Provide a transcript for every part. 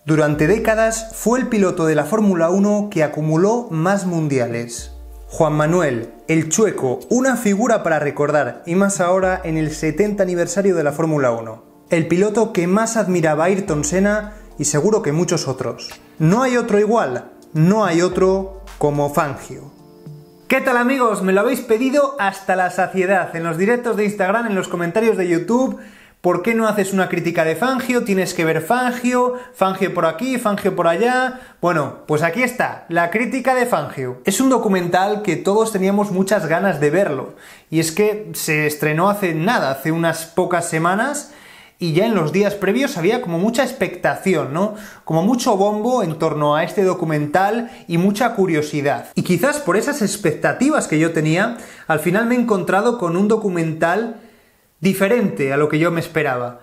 Durante décadas fue el piloto de la Fórmula 1 que acumuló más mundiales. Juan Manuel, el Chueco, una figura para recordar, y más ahora en el 70 aniversario de la Fórmula 1. El piloto que más admiraba a Ayrton Senna y seguro que muchos otros. No hay otro igual, no hay otro como Fangio. ¿Qué tal amigos? Me lo habéis pedido hasta la saciedad, en los directos de Instagram, en los comentarios de YouTube. ¿Por qué no haces una crítica de Fangio? Tienes que ver Fangio, Fangio por aquí, Fangio por allá. Bueno, pues aquí está, la crítica de Fangio. Es un documental que todos teníamos muchas ganas de verlo. Y es que se estrenó hace nada, hace unas pocas semanas, y ya en los días previos había como mucha expectación, ¿no? Como mucho bombo en torno a este documental y mucha curiosidad. Y quizás por esas expectativas que yo tenía, al final me he encontrado con un documental diferente a lo que yo me esperaba.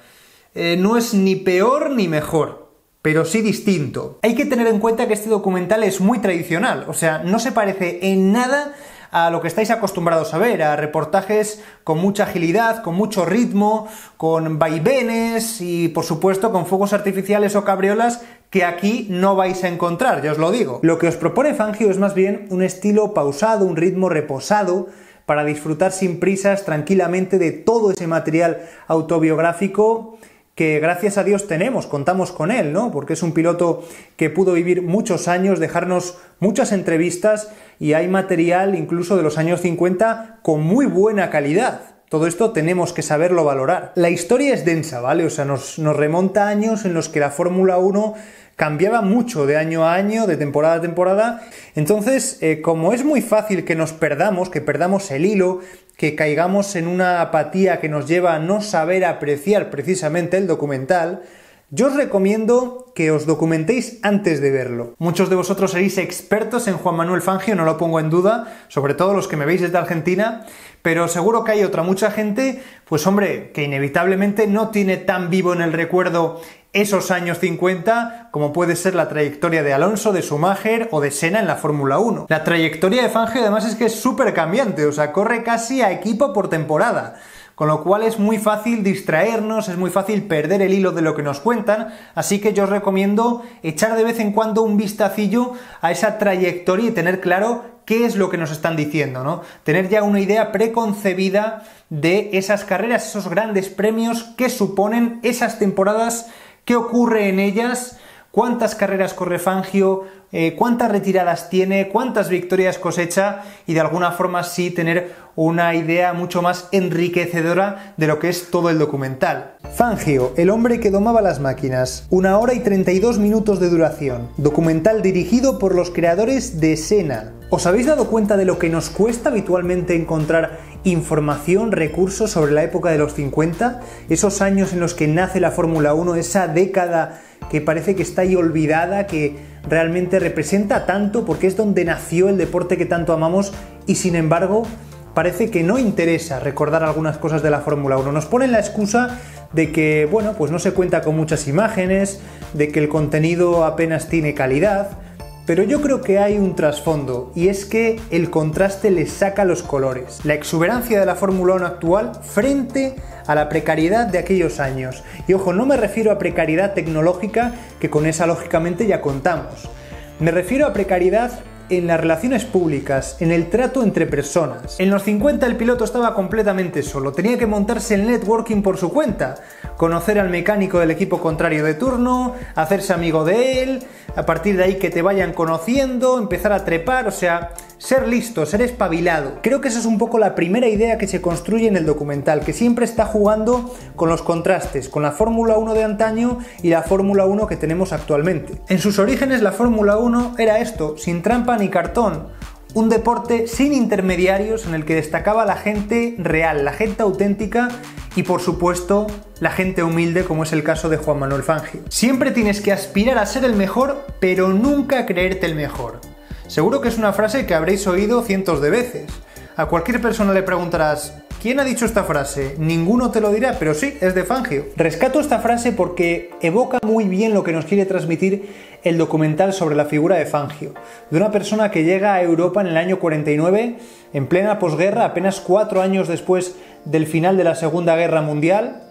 No es ni peor ni mejor, pero sí distinto. Hay que tener en cuenta que este documental es muy tradicional, o sea, no se parece en nada a lo que estáis acostumbrados a ver, a reportajes con mucha agilidad, con mucho ritmo, con vaivenes y, por supuesto, con fuegos artificiales o cabriolas que aquí no vais a encontrar, ya os lo digo. Lo que os propone Fangio es más bien un estilo pausado, un ritmo reposado, para disfrutar sin prisas tranquilamente de todo ese material autobiográfico que gracias a Dios contamos con él, ¿no? Porque es un piloto que pudo vivir muchos años, dejarnos muchas entrevistas y hay material incluso de los años 50 con muy buena calidad. Todo esto tenemos que saberlo valorar. La historia es densa, ¿vale? O sea, nos remonta a años en los que la Fórmula 1 cambiaba mucho de año a año, de temporada a temporada. Entonces, como es muy fácil que nos perdamos, que perdamos el hilo, que caigamos en una apatía que nos lleva a no saber apreciar precisamente el documental, yo os recomiendo que os documentéis antes de verlo. Muchos de vosotros seréis expertos en Juan Manuel Fangio, no lo pongo en duda, sobre todo los que me veis desde Argentina, pero seguro que hay mucha gente, pues hombre, que inevitablemente no tiene tan vivo en el recuerdo esos años 50 como puede ser la trayectoria de Alonso, de Schumacher o de Senna en la Fórmula 1. La trayectoria de Fangio además es que es súper cambiante, o sea, corre casi a equipo por temporada. Con lo cual es muy fácil distraernos, es muy fácil perder el hilo de lo que nos cuentan, así que yo os recomiendo echar de vez en cuando un vistacillo a esa trayectoria y tener claro qué es lo que nos están diciendo, ¿no? Tener ya una idea preconcebida de esas carreras, esos grandes premios, qué suponen esas temporadas, qué ocurre en ellas, cuántas carreras corre Fangio, cuántas retiradas tiene, cuántas victorias cosecha y de alguna forma sí tener una idea mucho más enriquecedora de lo que es todo el documental. Fangio, el hombre que domaba las máquinas. 1 hora y 32 minutos de duración. Documental dirigido por los creadores de Senna. ¿Os habéis dado cuenta de lo que nos cuesta habitualmente encontrar información, recursos sobre la época de los 50? Esos años en los que nace la Fórmula 1, esa década que parece que está ahí olvidada, que realmente representa tanto porque es donde nació el deporte que tanto amamos y sin embargo parece que no interesa recordar algunas cosas de la Fórmula 1. Nos ponen la excusa de que, bueno, pues no se cuenta con muchas imágenes, de que el contenido apenas tiene calidad, pero yo creo que hay un trasfondo y es que el contraste les saca los colores. La exuberancia de la Fórmula 1 actual frente a la precariedad de aquellos años. Y ojo, no me refiero a precariedad tecnológica, que con esa lógicamente ya contamos. Me refiero a precariedad en las relaciones públicas, en el trato entre personas. En los 50 el piloto estaba completamente solo, tenía que montarse el networking por su cuenta, conocer al mecánico del equipo contrario de turno, hacerse amigo de él, a partir de ahí que te vayan conociendo, empezar a trepar, o sea, ser listo, ser espabilado. Creo que esa es un poco la primera idea que se construye en el documental, que siempre está jugando con los contrastes, con la Fórmula 1 de antaño y la Fórmula 1 que tenemos actualmente. En sus orígenes la Fórmula 1 era esto, sin trampa ni cartón, un deporte sin intermediarios en el que destacaba la gente real, la gente auténtica y por supuesto la gente humilde como es el caso de Juan Manuel Fangio. Siempre tienes que aspirar a ser el mejor, pero nunca creerte el mejor. Seguro que es una frase que habréis oído cientos de veces. A cualquier persona le preguntarás ¿quién ha dicho esta frase? Ninguno te lo dirá, pero sí, es de Fangio. Rescato esta frase porque evoca muy bien lo que nos quiere transmitir el documental sobre la figura de Fangio, de una persona que llega a Europa en el año 49, en plena posguerra, apenas 4 años después del final de la Segunda Guerra Mundial,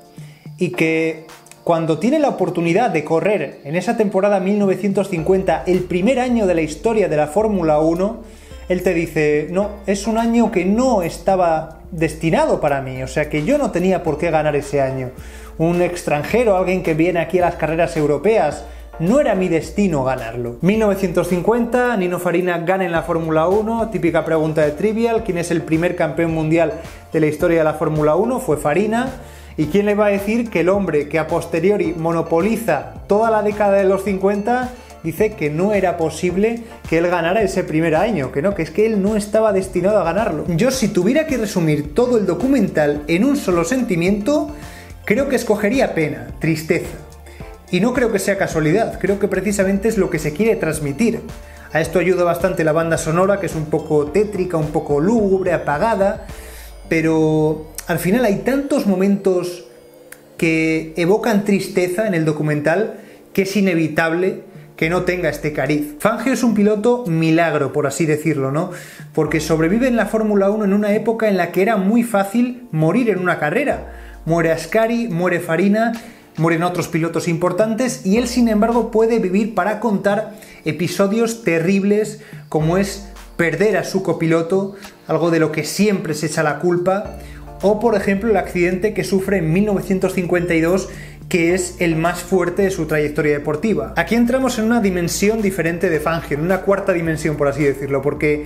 y que cuando tiene la oportunidad de correr en esa temporada 1950, el primer año de la historia de la Fórmula 1, él te dice, no, es un año que no estaba destinado para mí, o sea que yo no tenía por qué ganar ese año. Un extranjero, alguien que viene aquí a las carreras europeas, no era mi destino ganarlo. 1950, Nino Farina gana en la Fórmula 1, típica pregunta de Trivial, ¿quién es el primer campeón mundial de la historia de la Fórmula 1? Fue Farina. ¿Y quién le va a decir que el hombre que a posteriori monopoliza toda la década de los 50 dice que no era posible que él ganara ese primer año, que no, que es que él no estaba destinado a ganarlo? Yo, si tuviera que resumir todo el documental en un solo sentimiento, creo que escogería pena, tristeza. Y no creo que sea casualidad, creo que precisamente es lo que se quiere transmitir. A esto ayuda bastante la banda sonora, que es un poco tétrica, un poco lúgubre, apagada, pero al final hay tantos momentos que evocan tristeza en el documental que es inevitable que no tenga este cariz. Fangio es un piloto milagro, por así decirlo, ¿no? Porque sobrevive en la Fórmula 1 en una época en la que era muy fácil morir en una carrera. Muere Ascari, muere Farina, mueren otros pilotos importantes y él, sin embargo, puede vivir para contar episodios terribles como es perder a su copiloto, algo de lo que siempre se echa la culpa, o por ejemplo el accidente que sufre en 1952, que es el más fuerte de su trayectoria deportiva. Aquí entramos en una dimensión diferente de Fangio, en una cuarta dimensión, por así decirlo, porque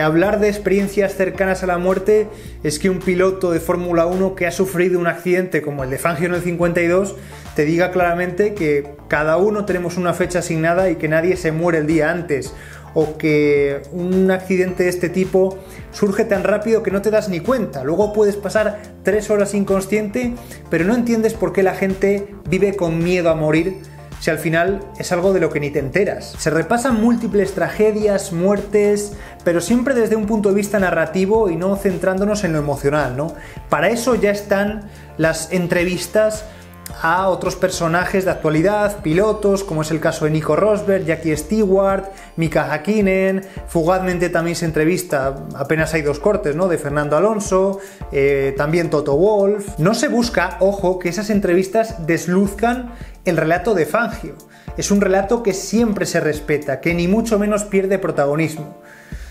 hablar de experiencias cercanas a la muerte es que un piloto de Fórmula 1 que ha sufrido un accidente como el de Fangio en el 52 te diga claramente que cada uno tenemos una fecha asignada y que nadie se muere el día antes, o que un accidente de este tipo surge tan rápido que no te das ni cuenta. Luego puedes pasar 3 horas inconsciente, pero no entiendes por qué la gente vive con miedo a morir, si al final es algo de lo que ni te enteras. Se repasan múltiples tragedias, muertes, pero siempre desde un punto de vista narrativo y no centrándonos en lo emocional, ¿no? Para eso ya están las entrevistas a otros personajes de actualidad, pilotos, como es el caso de Nico Rosberg, Jackie Stewart, Mika Häkkinen. Fugazmente también se entrevista, apenas hay 2 cortes, ¿no?, de Fernando Alonso, también Toto Wolff. No se busca, ojo, que esas entrevistas desluzcan el relato de Fangio. Es un relato que siempre se respeta, que ni mucho menos pierde protagonismo.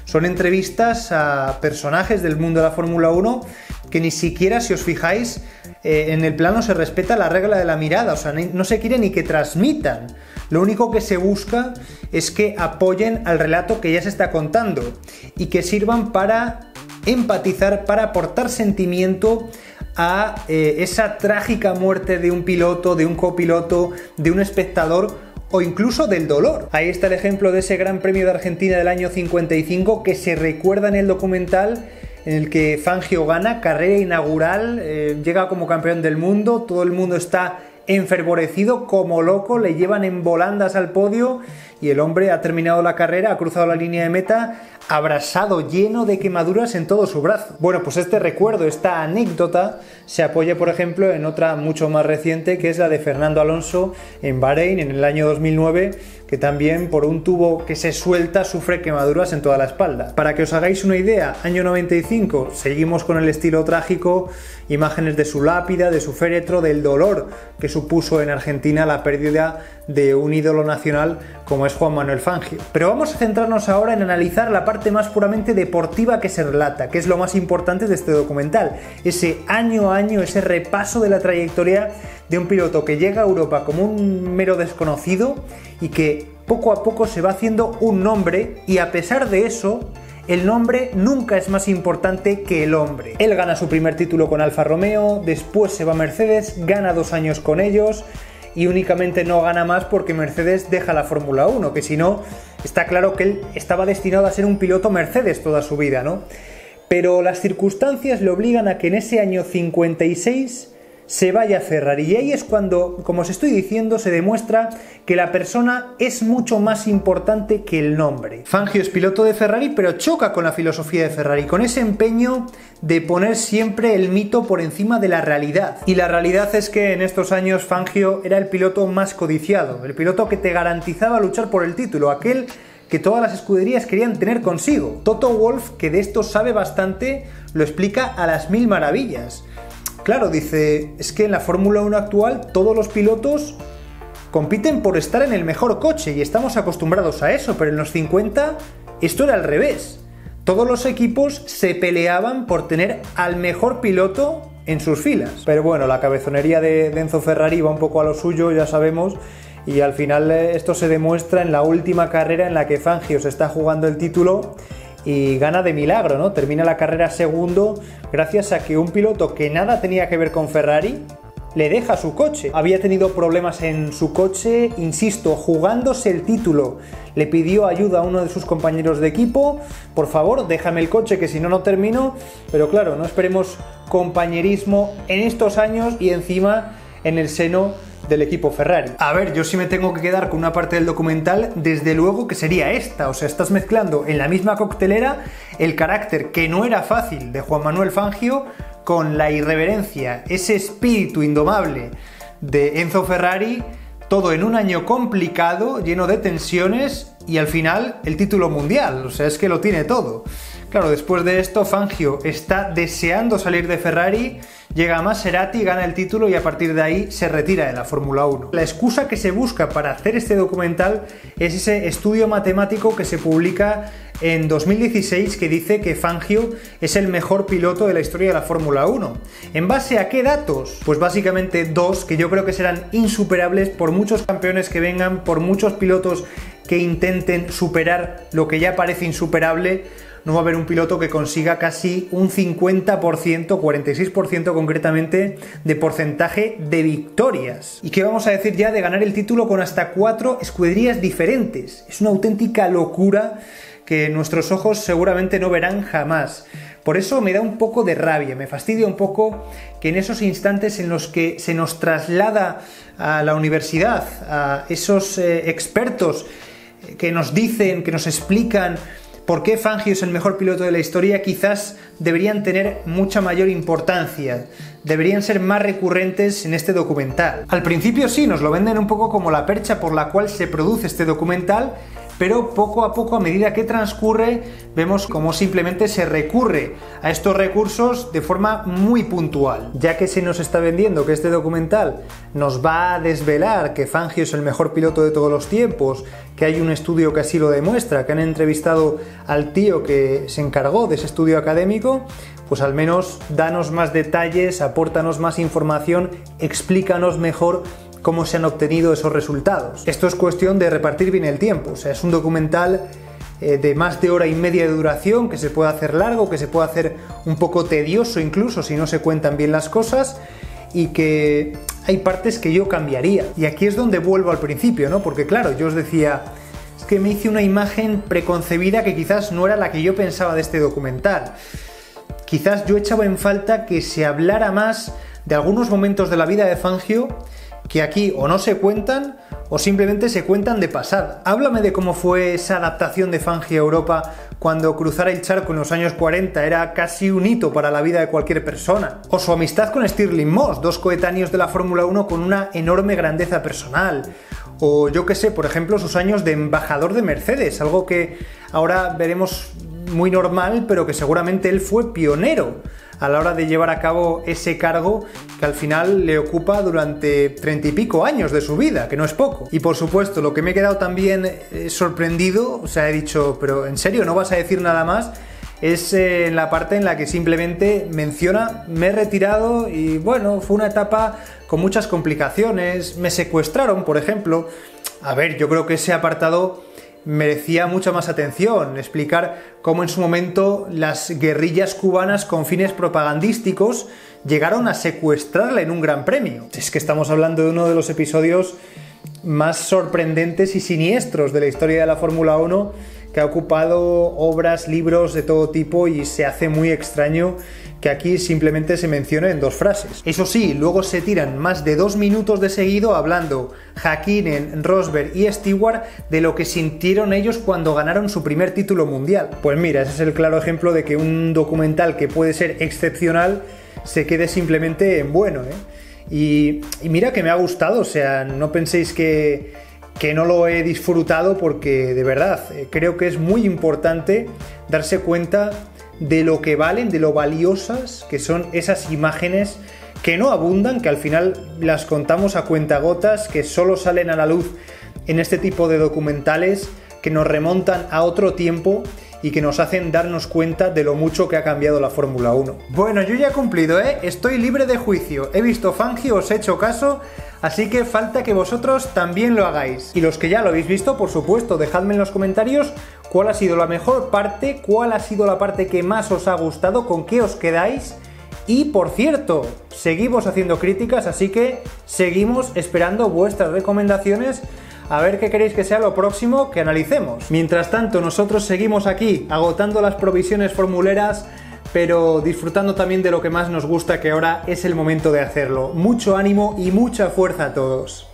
Son entrevistas a personajes del mundo de la Fórmula 1 que ni siquiera, si os fijáis, en el plano se respeta la regla de la mirada, o sea, no se quiere ni que transmitan. Lo único que se busca es que apoyen al relato que ya se está contando y que sirvan para empatizar, para aportar sentimiento a esa trágica muerte de un piloto, de un copiloto, de un espectador, o incluso del dolor. Ahí está el ejemplo de ese Gran Premio de Argentina del año 55 que se recuerda en el documental, en el que Fangio gana, carrera inaugural, llega como campeón del mundo, todo el mundo está enfervorecido como loco, le llevan en volandas al podio y el hombre ha terminado la carrera, ha cruzado la línea de meta abrasado, lleno de quemaduras en todo su brazo. Bueno, pues este recuerdo, esta anécdota se apoya, por ejemplo, en otra mucho más reciente, que es la de Fernando Alonso en Bahrein en el año 2009, que también por un tubo que se suelta sufre quemaduras en toda la espalda. Para que os hagáis una idea, año 95, seguimos con el estilo trágico, imágenes de su lápida, de su féretro, del dolor que supuso en Argentina la pérdida de un ídolo nacional como es Juan Manuel Fangio. Pero vamos a centrarnos ahora en analizar la parte más puramente deportiva que se relata, que es lo más importante de este documental, ese año a año, ese repaso de la trayectoria de un piloto que llega a Europa como un mero desconocido y que poco a poco se va haciendo un nombre, y a pesar de eso, el nombre nunca es más importante que el hombre. Él gana su primer título con Alfa Romeo, después se va a Mercedes, gana 2 años con ellos y únicamente no gana más porque Mercedes deja la Fórmula 1, que si no, está claro que él estaba destinado a ser un piloto Mercedes toda su vida, ¿no? Pero las circunstancias le obligan a que en ese año 56 se vaya a Ferrari, y ahí es cuando, como os estoy diciendo, se demuestra que la persona es mucho más importante que el nombre. Fangio es piloto de Ferrari, pero choca con la filosofía de Ferrari, con ese empeño de poner siempre el mito por encima de la realidad. Y la realidad es que en estos años Fangio era el piloto más codiciado, el piloto que te garantizaba luchar por el título, aquel que todas las escuderías querían tener consigo. Toto Wolff, que de esto sabe bastante, lo explica a las 1000 maravillas. Claro, dice, es que en la Fórmula 1 actual todos los pilotos compiten por estar en el mejor coche y estamos acostumbrados a eso, pero en los 50 esto era al revés. Todos los equipos se peleaban por tener al mejor piloto en sus filas. Pero bueno, la cabezonería de Enzo Ferrari va un poco a lo suyo, ya sabemos, y al final esto se demuestra en la última carrera en la que Fangio se está jugando el título y gana de milagro, ¿no? Termina la carrera segundo gracias a que un piloto que nada tenía que ver con Ferrari le deja su coche. Había tenido problemas en su coche, insisto, jugándose el título. Le pidió ayuda a uno de sus compañeros de equipo, por favor, déjame el coche que si no, no termino. Pero claro, no esperemos compañerismo en estos años y encima en el seno del equipo Ferrari. A ver, yo sí me tengo que quedar con una parte del documental, desde luego que sería esta. O sea, estás mezclando en la misma coctelera el carácter que no era fácil de Juan Manuel Fangio con la irreverencia, ese espíritu indomable de Enzo Ferrari, todo en un año complicado, lleno de tensiones y al final el título mundial. O sea, es que lo tiene todo. Claro, después de esto Fangio está deseando salir de Ferrari, llega a Maserati, gana el título y a partir de ahí se retira de la Fórmula 1. La excusa que se busca para hacer este documental es ese estudio matemático que se publica en 2016 que dice que Fangio es el mejor piloto de la historia de la Fórmula 1. ¿En base a qué datos? Pues básicamente dos que yo creo que serán insuperables por muchos campeones que vengan, por muchos pilotos que intenten superar lo que ya parece insuperable. No va a haber un piloto que consiga casi un 50%, 46% concretamente, de porcentaje de victorias. ¿Y qué vamos a decir ya de ganar el título con hasta 4 escuderías diferentes? Es una auténtica locura que nuestros ojos seguramente no verán jamás. Por eso me da un poco de rabia, me fastidia un poco que en esos instantes en los que se nos traslada a la universidad, a esos expertos que nos dicen, que nos explican por qué Fangio es el mejor piloto de la historia, quizás deberían tener mucha mayor importancia, deberían ser más recurrentes en este documental. Al principio sí, nos lo venden un poco como la percha por la cual se produce este documental, pero poco a poco, a medida que transcurre, vemos cómo simplemente se recurre a estos recursos de forma muy puntual. Ya que se nos está vendiendo que este documental nos va a desvelar que Fangio es el mejor piloto de todos los tiempos, que hay un estudio que así lo demuestra, que han entrevistado al tío que se encargó de ese estudio académico, pues al menos danos más detalles, apórtanos más información, explícanos mejor cómo se han obtenido esos resultados. Esto es cuestión de repartir bien el tiempo. O sea, es un documental de más de hora y media de duración, que se puede hacer largo, que se puede hacer un poco tedioso incluso si no se cuentan bien las cosas, y que hay partes que yo cambiaría. Y aquí es donde vuelvo al principio, ¿no? Porque claro, yo os decía, es que me hice una imagen preconcebida que quizás no era la que yo pensaba de este documental. Quizás yo echaba en falta que se hablara más de algunos momentos de la vida de Fangio que aquí o no se cuentan o simplemente se cuentan de pasada. Háblame de cómo fue esa adaptación de Fangio a Europa cuando cruzar el charco en los años 40 era casi un hito para la vida de cualquier persona. O su amistad con Stirling Moss, dos coetáneos de la Fórmula 1 con una enorme grandeza personal. O yo qué sé, por ejemplo, sus años de embajador de Mercedes, algo que ahora veremos muy normal, pero que seguramente él fue pionero a la hora de llevar a cabo ese cargo que al final le ocupa durante 30 y pico años de su vida, que no es poco. Y por supuesto, lo que me he quedado también sorprendido, o sea, he dicho, pero ¿en serio no vas a decir nada más? Es en la parte en la que simplemente menciona, me he retirado y bueno, fue una etapa con muchas complicaciones, me secuestraron, por ejemplo. A ver, yo creo que ese apartado merecía mucha más atención, explicar cómo en su momento las guerrillas cubanas con fines propagandísticos llegaron a secuestrarla en un gran premio. Es que estamos hablando de uno de los episodios más sorprendentes y siniestros de la historia de la Fórmula 1, que ha ocupado obras, libros de todo tipo, y se hace muy extraño que aquí simplemente se mencione en 2 frases. Eso sí, luego se tiran más de 2 minutos de seguido hablando Häkkinen, Rosberg y Stewart de lo que sintieron ellos cuando ganaron su primer título mundial. Pues mira, ese es el claro ejemplo de que un documental que puede ser excepcional se quede simplemente en bueno, Y mira que me ha gustado, o sea, no penséis que no lo he disfrutado, porque de verdad creo que es muy importante darse cuenta de lo que valen, de lo valiosas que son esas imágenes que no abundan, que al final las contamos a cuentagotas, que solo salen a la luz en este tipo de documentales que nos remontan a otro tiempo y que nos hacen darnos cuenta de lo mucho que ha cambiado la Fórmula 1. Bueno, yo ya he cumplido, estoy libre de juicio, he visto Fangio, os he hecho caso, así que falta que vosotros también lo hagáis. Y los que ya lo habéis visto, por supuesto, dejadme en los comentarios cuál ha sido la mejor parte, cuál ha sido la parte que más os ha gustado, con qué os quedáis. Y por cierto, seguimos haciendo críticas, así que seguimos esperando vuestras recomendaciones. A ver qué queréis que sea lo próximo que analicemos. Mientras tanto, nosotros seguimos aquí agotando las provisiones formuleras, pero disfrutando también de lo que más nos gusta, que ahora es el momento de hacerlo. Mucho ánimo y mucha fuerza a todos.